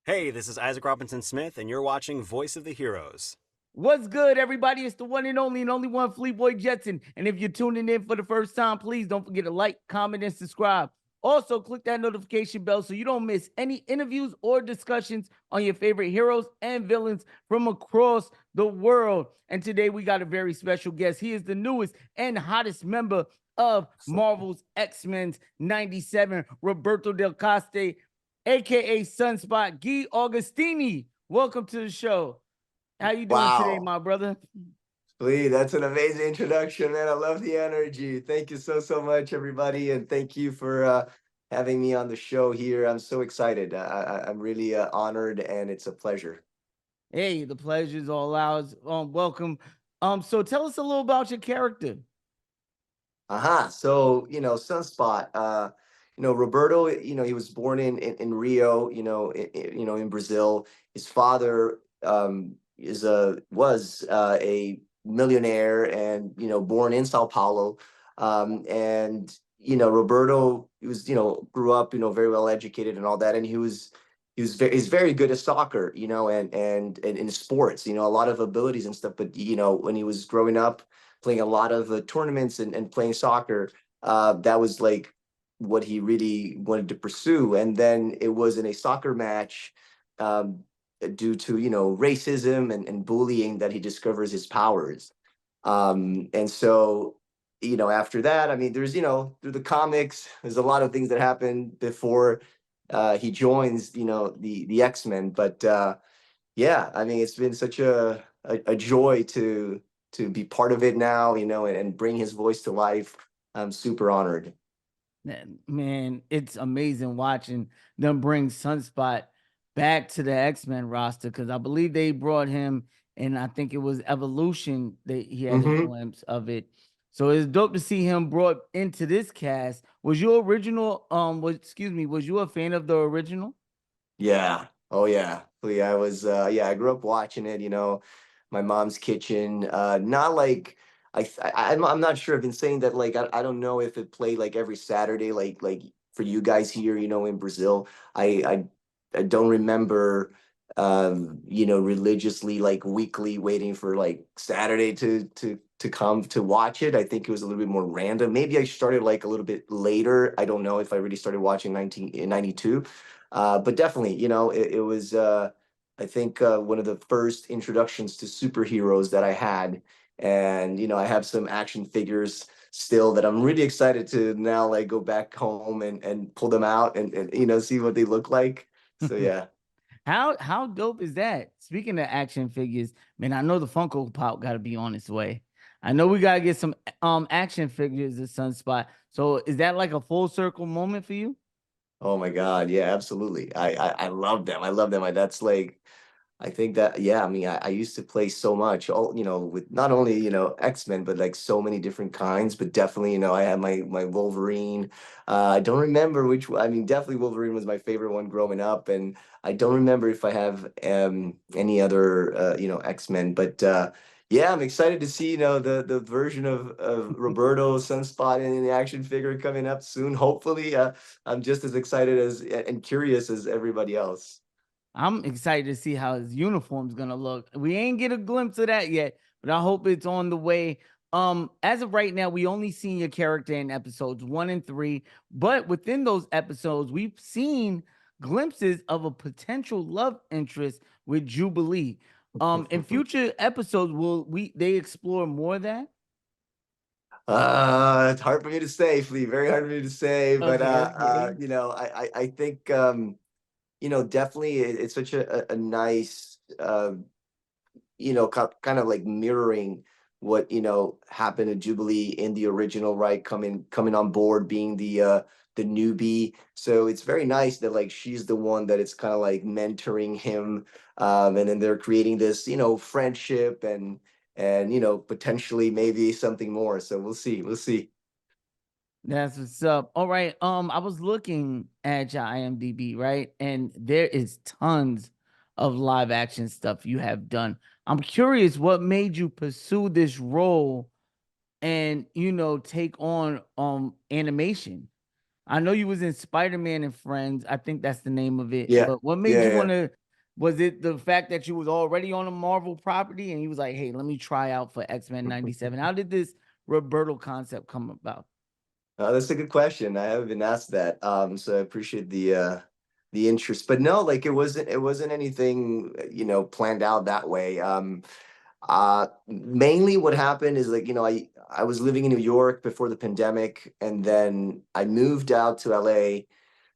Hey, this is Isaac Robinson Smith, and you're watching Voice of the Heroes. What's good, everybody? It's the one and only one, Fleeboy Jetson. And if you're tuning in for the first time, please don't forget to like, comment, and subscribe. Also, click that notification bell so you don't miss any interviews or discussions on your favorite heroes and villains from across the world. And today we got a very special guest. He is the newest and hottest member of Marvel's X-Men's 97, Roberto Del Caste, aka Sunspot, Gui Agustini. Welcome to the show. How you doing today, Wow. my brother? Lee, that's an amazing introduction, man. I love the energy. Thank you so much, everybody. And thank you for having me on the show here. I'm so excited. I'm really honored and it's a pleasure. Hey, the pleasure is all ours. Welcome. So tell us a little about your character. So, Sunspot, Roberto, he was born in Rio, in Brazil. His father was a millionaire and, born in Sao Paulo. And, Roberto, he was, grew up, very well educated and all that. And he's very good at soccer, and in sports, a lot of abilities and stuff. But, when he was growing up, playing a lot of tournaments and playing soccer. That was like what he really wanted to pursue. And then it was in a soccer match, due to racism and bullying, that he discovers his powers. And so after that, I mean, there's through the comics, there's a lot of things that happen before he joins the X-Men. But yeah, I mean, it's been such a joy to be part of it now, and bring his voice to life. I'm super honored. Man, it's amazing watching them bring Sunspot back to the X-Men roster because I believe they brought him and I think it was Evolution that he had a Hmm. glimpse of it. So it's dope to see him brought into this cast. Was you original? Was you a fan of the original? Yeah. Oh yeah. Yeah, I grew up watching it, my mom's kitchen. Not like I'm not sure. I've been saying that, like, I don't know if it played like every Saturday, like for you guys here, in Brazil. I don't remember religiously, like weekly, waiting for like Saturday to come to watch it. I think it was a little bit more random. Maybe I started like a little bit later. I don't know if I really started watching 1992. But definitely, it was, I think, one of the first introductions to superheroes that I had. And, I have some action figures still that I'm really excited to now, like, go back home and pull them out and see what they look like. So, yeah. How dope is that? Speaking of action figures, man, I know the Funko Pop got to be on its way. I know we gotta get some action figures at Sunspot. So is that like a full circle moment for you? Oh my God. Yeah, absolutely. I love them. I love them. That's like, I think that, yeah, I mean, I used to play so much, all, with not only, X-Men, but like so many different kinds. But definitely, I had my Wolverine. I don't remember which one. I mean, definitely Wolverine was my favorite one growing up. And I don't remember if I have any other, X-Men. But yeah, I'm excited to see, the version of Roberto Sunspot in the action figure coming up soon. Hopefully, I'm just as excited as and curious as everybody else. I'm excited to see how his uniform's gonna look. We ain't get a glimpse of that yet, but I hope it's on the way. As of right now, we only seen your character in episodes 1 and 3, but within those episodes, we've seen glimpses of a potential love interest with Jubilee. In future episodes, will they explore more of that? It's hard for me to say, Flea. Very hard for me to say, but Okay. I think definitely it's such a nice kind of like mirroring what happened to Jubilee in the original, right? Coming on board, being the newbie. So it's very nice that like she's the one that it's kind of like mentoring him, and then they're creating this friendship and potentially maybe something more. So we'll see. We'll see. That's what's up. All right. I was looking at your IMDb, right? And there is tons of live action stuff you have done. I'm curious what made you pursue this role and take on animation. I know you was in Spider-Man and Friends. I think that's the name of it. Yeah, But what made yeah, you yeah. want to? Was it the fact that you was already on a Marvel property and you was like, "Hey, let me try out for X-Men '97"? How did this Roberto concept come about? That's a good question. I haven't been asked that. So I appreciate the interest. But no, like it wasn't anything, planned out that way. Mainly what happened is like, I was living in New York before the pandemic, and then I moved out to LA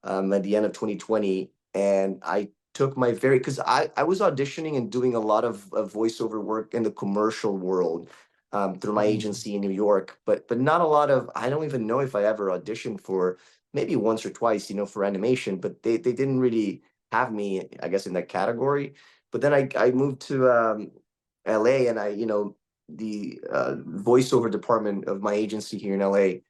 at the end of 2020, and I took my very because I was auditioning and doing a lot of voiceover work in the commercial world through my Mhm. agency in New York, but not a lot of. I don't even know if I ever auditioned for maybe once or twice, for animation, but they didn't really have me, I guess, in that category. But then I moved to LA, and the voiceover department of my agency here in LA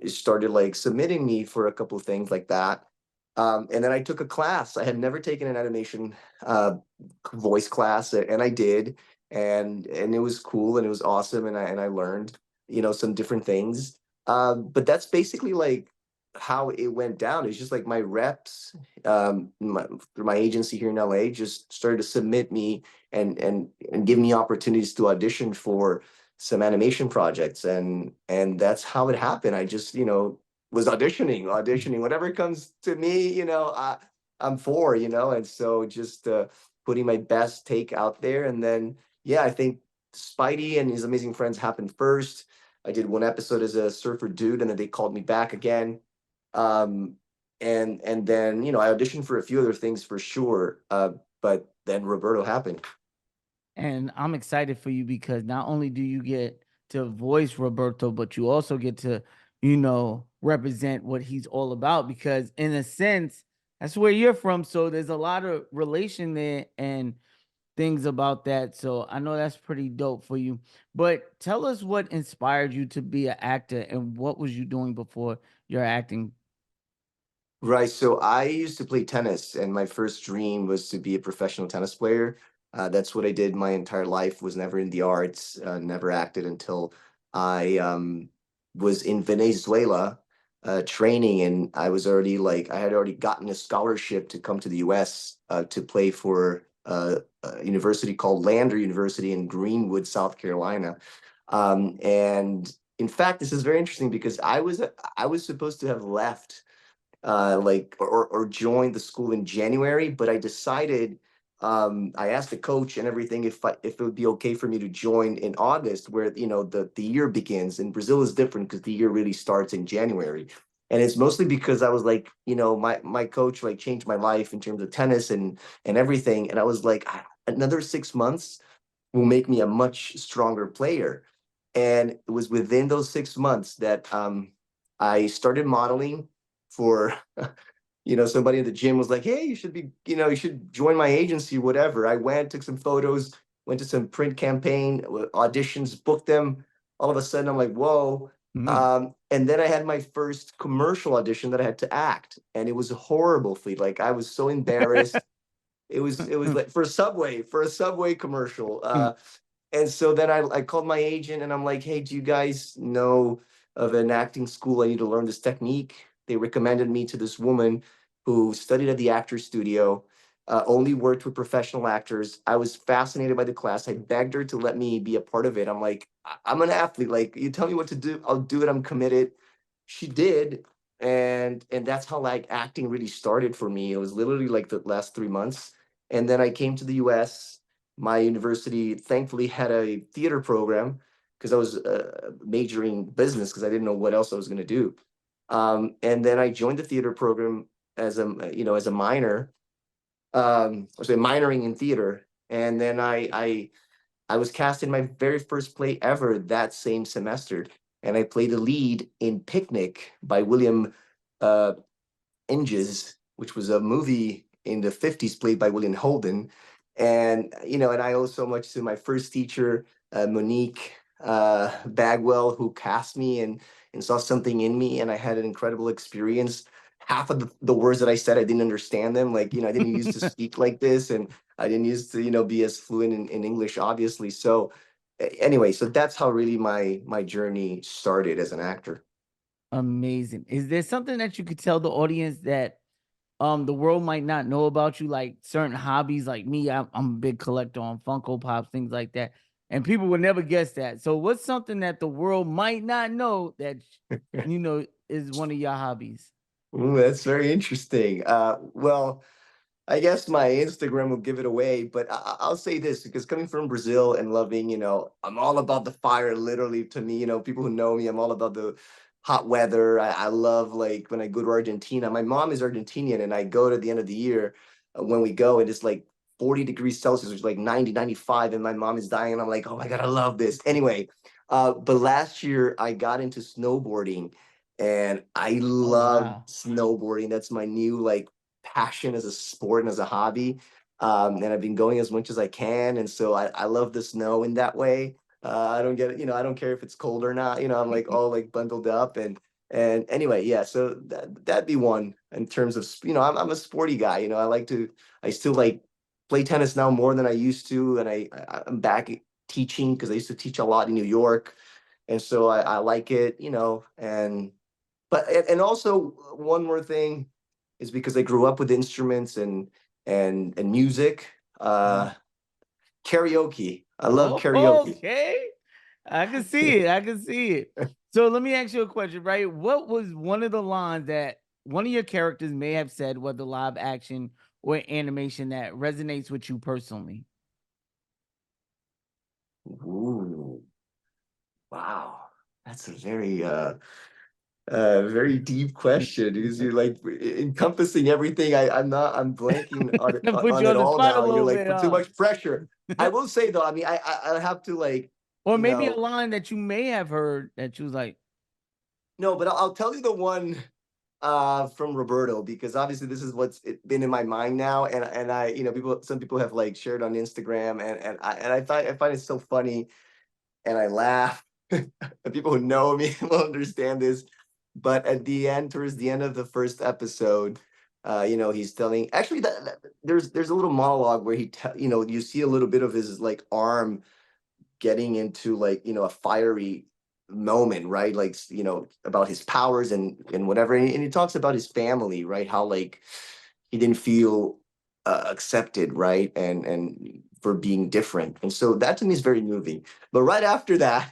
started like submitting me for a couple of things like that. And then I took a class. I had never taken an animation voice class, and I did, and it was cool and it was awesome, and I learned, some different things. But that's basically like how it went down. It's just like my reps through my agency here in LA just started to submit me and give me opportunities to audition for some animation projects, and that's how it happened. I just was auditioning whatever comes to me, I'm for, and so just putting my best take out there. And then yeah, I think Spidey and His Amazing Friends happened first. I did one episode as a surfer dude, and then they called me back again. Um and then I auditioned for a few other things for sure, but then Roberto happened. And I'm excited for you because not only do you get to voice Roberto, but you also get to, represent what he's all about. Because in a sense, that's where you're from. So there's a lot of relation there and things about that. So I know that's pretty dope for you. But tell us what inspired you to be an actor and what was you doing before your acting? Right. So I used to play tennis, and my first dream was to be a professional tennis player. That's what I did my entire life. Was never in the arts, never acted until I was in Venezuela training, and I had already gotten a scholarship to come to the U.S. To play for a university called Lander University in Greenwood, South Carolina. And in fact, this is very interesting because I was supposed to have left like or joined the school in January, but I decided I asked the coach and everything if it would be okay for me to join in August, where the year begins. In Brazil is different because the year really starts in January. And it's mostly because I was like, my coach like changed my life in terms of tennis and everything. And I was like, another 6 months will make me a much stronger player. And it was within those 6 months that I started modeling for somebody in the gym was like, hey, you should join my agency, whatever. I went, took some photos, went to some print campaign auditions, booked them. All of a sudden I'm like, whoa. Mhm. And then I had my first commercial audition that I had to act, and it was horrible, Fleet. Like I was so embarrassed. It was like for a Subway commercial. And so then I called my agent, and I'm like, hey, do you guys know of an acting school? I need to learn this technique. They recommended me to this woman who studied at the Actors Studio, only worked with professional actors. I was fascinated by the class. I begged her to let me be a part of it. I'm like, I'm an athlete. Like, you tell me what to do, I'll do it. I'm committed. She did. And that's how like acting really started for me. It was literally like the last 3 months. And then I came to the US. My university thankfully had a theater program because I was majoring business because I didn't know what else I was going to do. And then I joined the theater program as a minor. I was minoring in theater, and then I was cast in my very first play ever that same semester, and I played the lead in Picnic by William uh, Inges, which was a movie in the 50s played by William Holden. And I owe so much to my first teacher, Monique Bagwell, who cast me and saw something in me, and I had an incredible experience. Half of the words that I said, I didn't understand them. Like, I didn't used to speak like this, and I didn't used to, be as fluent in English, obviously. So anyway, so that's how really my journey started as an actor. Amazing. Is there something that you could tell the audience that the world might not know about you, like certain hobbies? Like me, I'm a big collector on Funko Pops, things like that, and people would never guess that. So what's something that the world might not know that is one of your hobbies? Ooh, that's very interesting. Well, I guess my Instagram will give it away, but I'll say this because coming from Brazil and loving, I'm all about the fire, literally to me, people who know me, I'm all about the hot weather. I love like when I go to Argentina. My mom is Argentinian and I go to the end of the year when we go and it's like 40 degrees Celsius, which is like 90, 95, and my mom is dying. And I'm like, oh my God, I love this. Anyway, but last year I got into snowboarding and I Oh love wow. snowboarding. That's my new like passion as a sport and as a hobby. And I've been going as much as I can. And so I love the snow in that way. I don't get it, I don't care if it's cold or not. I'm like all like bundled up and anyway, yeah. So that'd be one in terms of I'm a sporty guy. I still like play tennis now more than I used to, and I'm back teaching because I used to teach a lot in New York, and so I like it. And also one more thing is because I grew up with instruments and music. Karaoke. I love Oh, karaoke. okay. I can see it. I can see it. So let me ask you a question, right? What was one of the lines that one of your characters may have said, whether live action or animation, that resonates with you personally? Ooh, wow. That's a very deep question because you're like encompassing everything. I'm blanking on To put on you it on the all spot a now. You're little like bit, put too huh? much pressure. I will say though, I mean, I have to like, Or you maybe a know, line that you may have heard that you was like, no, but I'll tell you the one from Roberto because obviously this is been in my mind now, and I some people have like shared on Instagram, and I find it so funny, and I laugh. The people who know me will understand this, but at the end, towards the end of the first episode, he's telling actually there's a little monologue where you see a little bit of his like arm getting into like a fiery moment, right? Like about his powers and whatever, and he talks about his family, right? How like he didn't feel accepted, right? And for being different, and so that to me is very moving. But right after that,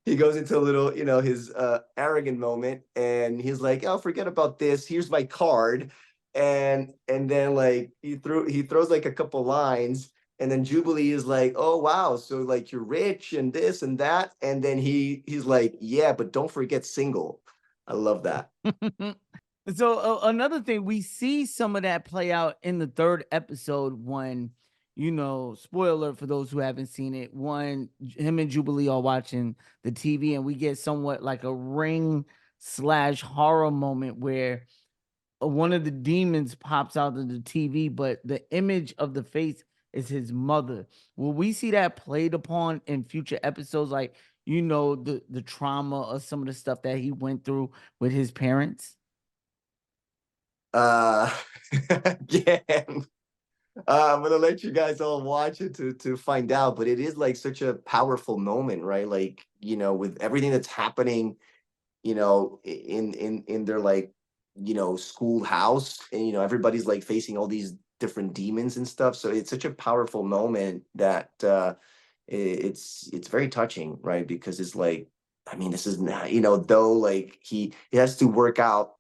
he goes into a little, his arrogant moment, and he's like, "Oh, forget about this. Here's my card," and then like he throws like a couple lines, and then Jubilee is like, "Oh wow, so like you're rich and this and that," and then he's like, "Yeah, but don't forget single." I love that. so another thing, we see some of that play out in the third episode when, spoiler alert for those who haven't seen it, when him and Jubilee are watching the TV and we get somewhat like a ring/horror moment where one of the demons pops out of the TV, but the image of the face is his mother. Will we see that played upon in future episodes? Like, the trauma or some of the stuff that he went through with his parents? Uh, Again, I'm gonna let you guys all watch it to find out, but it is like such a powerful moment, right? Like, with everything that's happening, in their like, schoolhouse, and everybody's like facing all these different demons and stuff. So it's such a powerful moment that it's very touching, right? Because it's like, I mean, this is not, though like he has to work out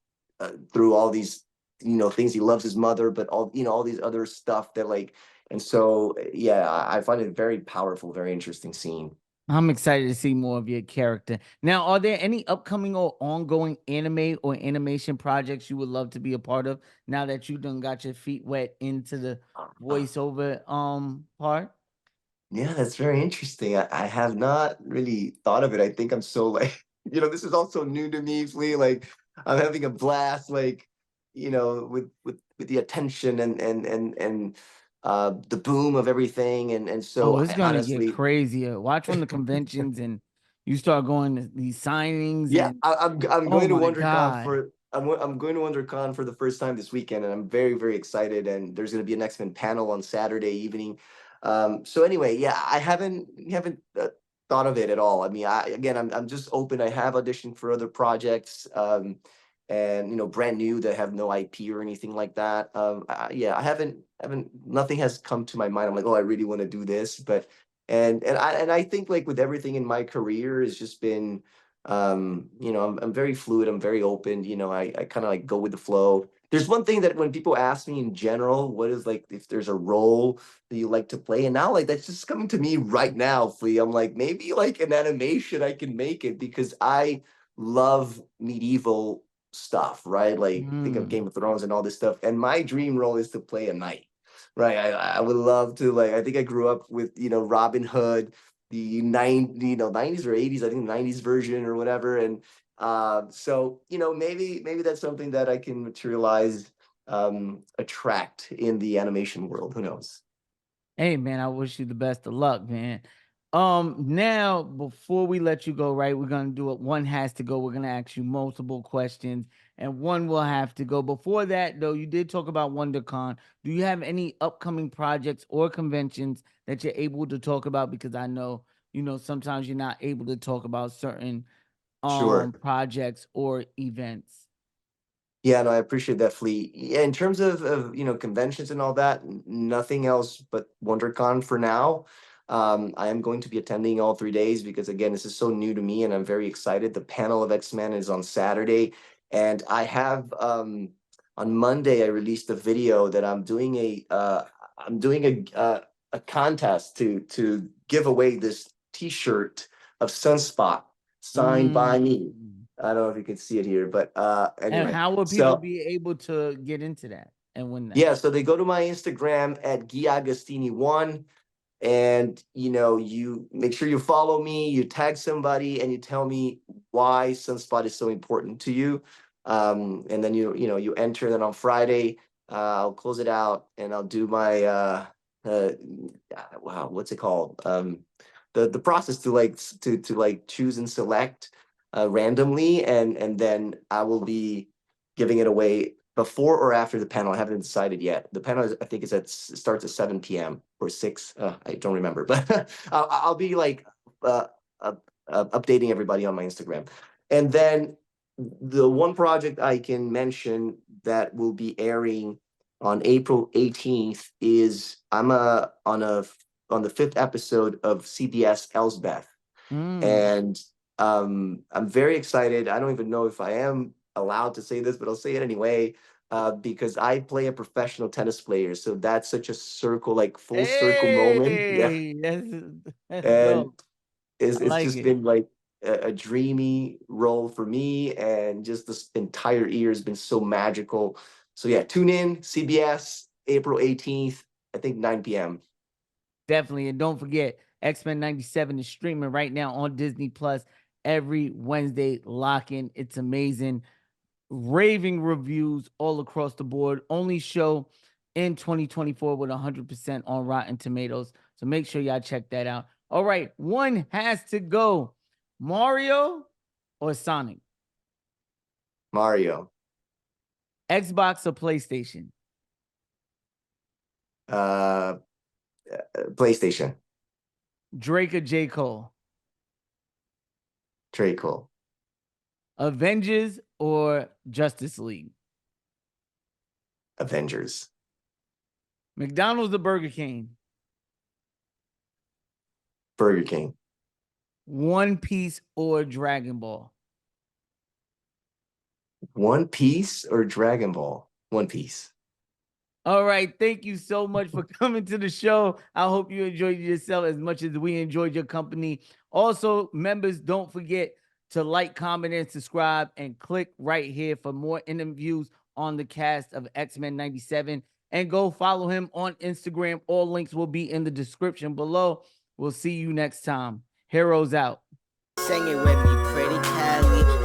through all these things. He loves his mother, but all these other stuff that like, and so yeah, I find it very powerful, very interesting scene. I'm excited to see more of your character. Now, are there any upcoming or ongoing anime or animation projects you would love to be a part of now that you done got your feet wet into the voiceover part? Yeah, that's very interesting. I have not really thought of it. I think I'm so like, this is also new to me, Flea. Like I'm having a blast, like, with the attention and the boom of everything. And so Oh, it's I gonna get honestly, crazier. Watch when the conventions and you start going to these signings yeah, and I'm oh going to my WonderCon God. for I'm going to WonderCon for the first time this weekend, and I'm very, very excited. And there's going to be an XMen panel on Saturday evening. So anyway, yeah, I haven't thought of it at all. I mean, I'm just open. I have auditioned for other projects, and brand new that have no IP or anything like that. I haven't nothing has come to my mind. I'm like, oh, I really want to do this, but I think like with everything in my career, it's just been, I'm very fluid. I'm very open. I kind of like go with the flow. There's one thing that when people ask me in general, what is like if there's a role that you like to play, and now like that's just coming to me right now, Flea. I'm like, maybe like an animation I can make it because I love medieval stuff, right? Like think of Game of Thrones and all this stuff. And my dream role is to play a knight, right? I would love to, like, I think I grew up with, Robin Hood, the 90s or 80s, I think the 90s version or whatever. And so, maybe that's something that I can materialize, attract in the animation world. Who knows? Hey man, I wish you the best of luck, man. Now before we let you go, right, we're gonna do it. One has to go. We're gonna ask you multiple questions, and one will have to go. Before that, though, you did talk about WonderCon. Do you have any upcoming projects or conventions that you're able to talk about? Because I know, sometimes you're not able to talk about certain Sure. projects or events. Yeah, no, I appreciate that, Flea. Yeah, in terms of conventions and all that, nothing else but WonderCon for now. I am going to be attending all 3 days because again, this is so new to me and I'm very excited. The panel of XMen is on Saturday, and I have on Monday I released a video that I'm doing a contest to give away this T-shirt of Sunspot signed by me. I don't know if you can see it here, but anyway. And how will people be able to get into that and win that? Yeah, so they go to my Instagram at Gui Agustini 1, and you make sure you follow me, you tag somebody, and you tell me why Sunspot is so important to you. And then you enter, and then on Friday, I'll close it out and I'll do my wow, what's it called? The process to like choose and select randomly, and then I will be giving it away before or after the panel. I haven't decided yet. The panel I think starts at 7 p.m. or 6. I don't remember, but I'll be like updating everybody on my Instagram. And then the one project I can mention that will be airing on April 18th is I'm on the 5th episode of CBS Elsbeth. And I'm very excited. I don't even know if I am allowed to say this, but I'll say it anyway, because I play a professional tennis player. So that's such a circle, like full circle moment. Yeah. That's And dope. it's like just it. been like a dreamy role for me. And just this entire year has been so magical. So yeah, tune in, CBS, April 18th, I think 9 p.m. Definitely. And don't forget, XMen 97 is streaming right now on Disney Plus every Wednesday. Lock in. It's amazing. Raving reviews all across the board. Only show in 2024 with 100% on Rotten Tomatoes. So make sure y'all check that out. All right. One has to go. Mario or Sonic? Mario. Xbox or PlayStation? PlayStation. Drake or J. Cole? J. Cole. Avengers or Justice League? Avengers. McDonald's or Burger King? Burger King. One Piece or Dragon Ball? One Piece or Dragon Ball? One Piece. All right. Thank you so much for coming to the show. I hope you enjoyed yourself as much as we enjoyed your company. Also, members, don't forget to like, comment, and subscribe, and click right here for more interviews on the cast of XMen 97. And go follow him on Instagram. All links will be in the description below. We'll see you next time. Heroes out. Sing it with me, pretty Cali.